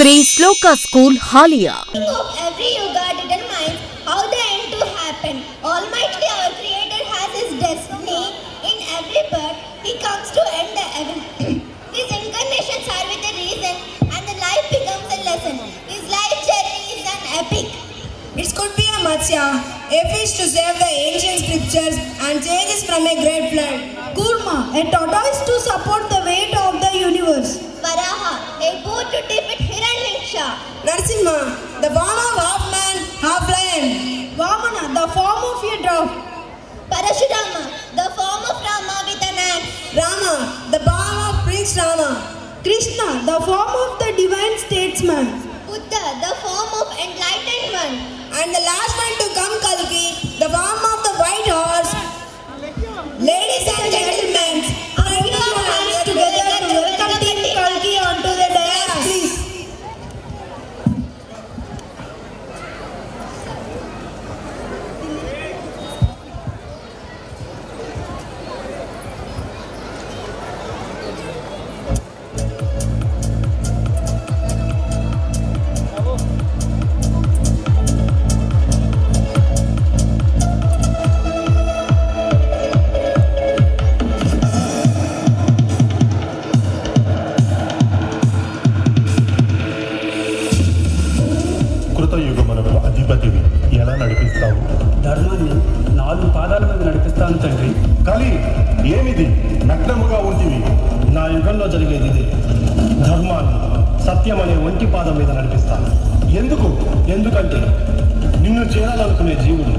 Sri Sloka School, Halia. Of every yuga determines how the end to happen. Almighty our Creator has His destiny in every birth. He comes to end the everything. His incarnations are with a reason, and the life becomes a lesson. His life journey is an epic. It could be a Matsya, a fish to save the ancient scriptures and changes from a great flood. Kurma, a tortoise to support the weight of the universe. Varaha, a boat to defeat Hiranyaksha. Narsimha, the form of half man, half lion. Vamana, the form of a dove. Parashurama, the form of Rama with an axe. Rama, the form of Prince Rama. Krishna, the form of the divine statesman. Buddha, the form of enlightened one. And the last one to come, Kalki, the form of the white horse. Ladies and gentlemen, put your hands together to welcome Team Kalki onto the dais, please. కృతయుగమునకు అధిపతివి ఎలా నడిపిస్తావు? ధర్మాన్ని 4 పాదాల మీద నడిపిస్తాను తండ్రి. కలి ఏమిది? నగ్నముగా ఉంటివి. నా యుగంలో జరిగేది ఇదే. ధర్మాన్ని సత్యం అనే ఒంటి పాదం మీద నడిపిస్తాను. ఎందుకంటే నిన్ను చేరాలనుకునే జీవుడు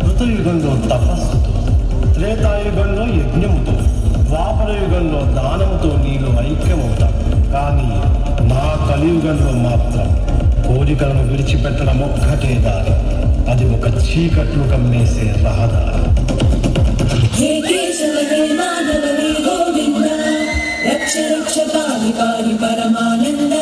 కృతయుగంలో తపస్సుతో, త్రేతాయుగంలో యజ్ఞముతో, ద్వాపర యుగంలో దానముతో నీలో ఐక్యమవుతాడు. కానీ నా కలియుగంలో మాత్రం కోరికలను విడిచిపెట్టడం ఒక్కటే దారి. అది ఒక చీకట్లు కమ్మేసే రహదారి. రక్ష రక్ష పారి పారి పరమానంద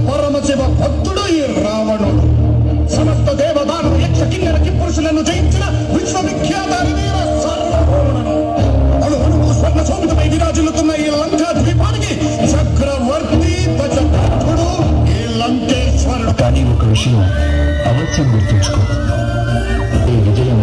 పరమశివ భక్తుడు ఈ రావణుడు. సమస్త దేవదానవ యక్ష కిన్నెర కింపురుషులను జయించిన విశ్వవిఖ్యాత వీర సార్వభౌముడు. అణువణువు స్వర్ణ శోభితమై విరాజిల్లుతున్న ఈ లంకా ద్వీపానికి చక్రవర్తి దశరథుడు ఈ లంకేశ్వరుడు. కానీ ఒక విషయం అవశ్యం గుర్తుంచుకో, ఈ విజయం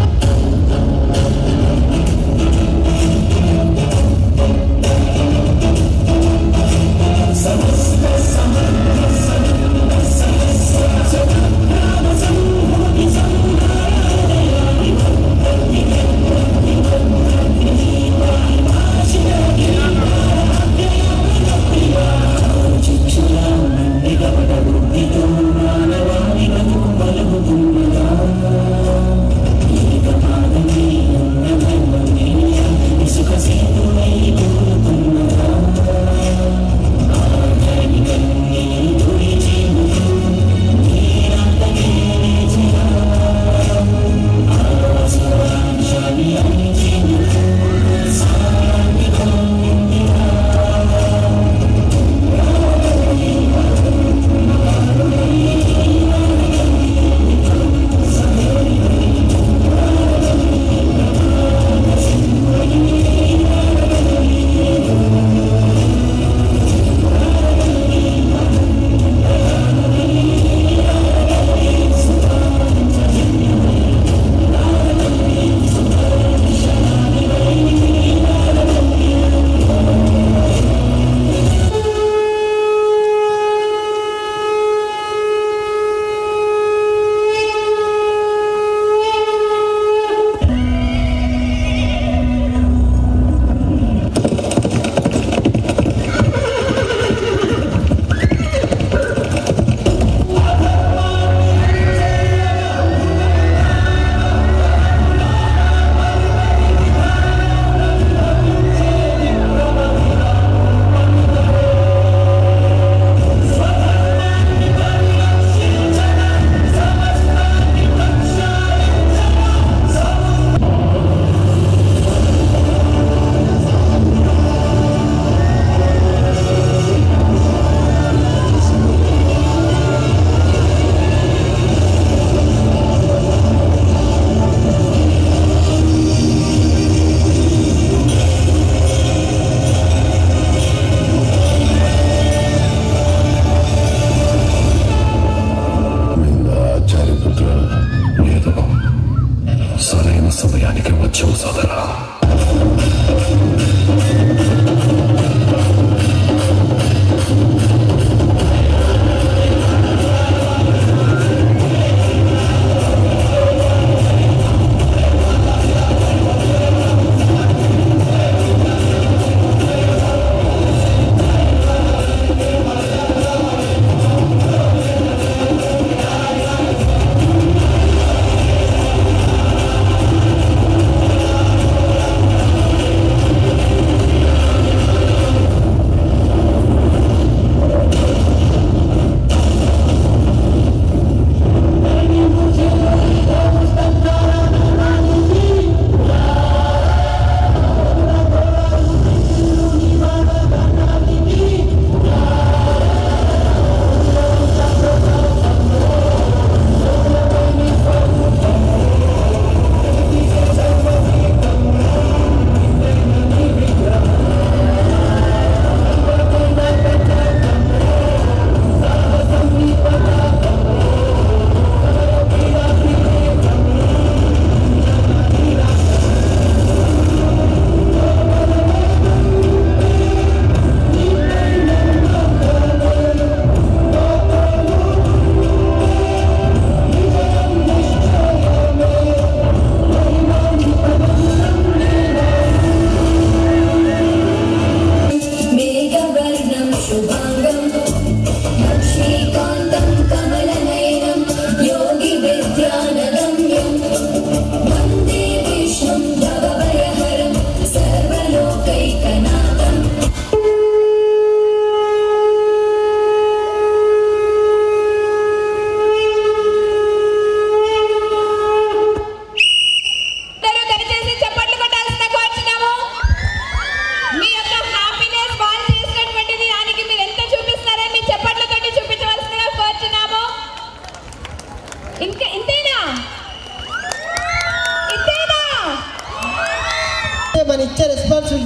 సమయానికి వచ్చావు సోదరా.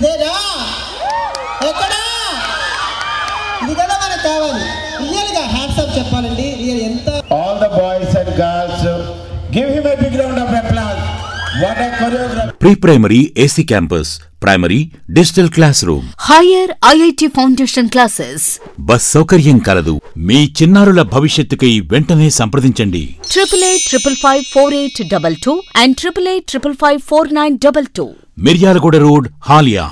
ఇదేగా ఎక్కడా ఇది కదా మనకు కావాలి. రియల్గా హ్యాట్సాప్ చెప్పాలండి. రియల్ ఎంత All the boys and girls, give him a big round of applause. What a choreography. Pre-primary AC campus, primary digital classroom, higher IIT foundation classes, bus సౌకర్యం కలదు. మీ చిన్నారుల భవిష్యత్తుకై వెంటనే సంప్రదించండి. 8855548222 and 8855549222. మిర్యాలగూడ రోడ్, హాలియా.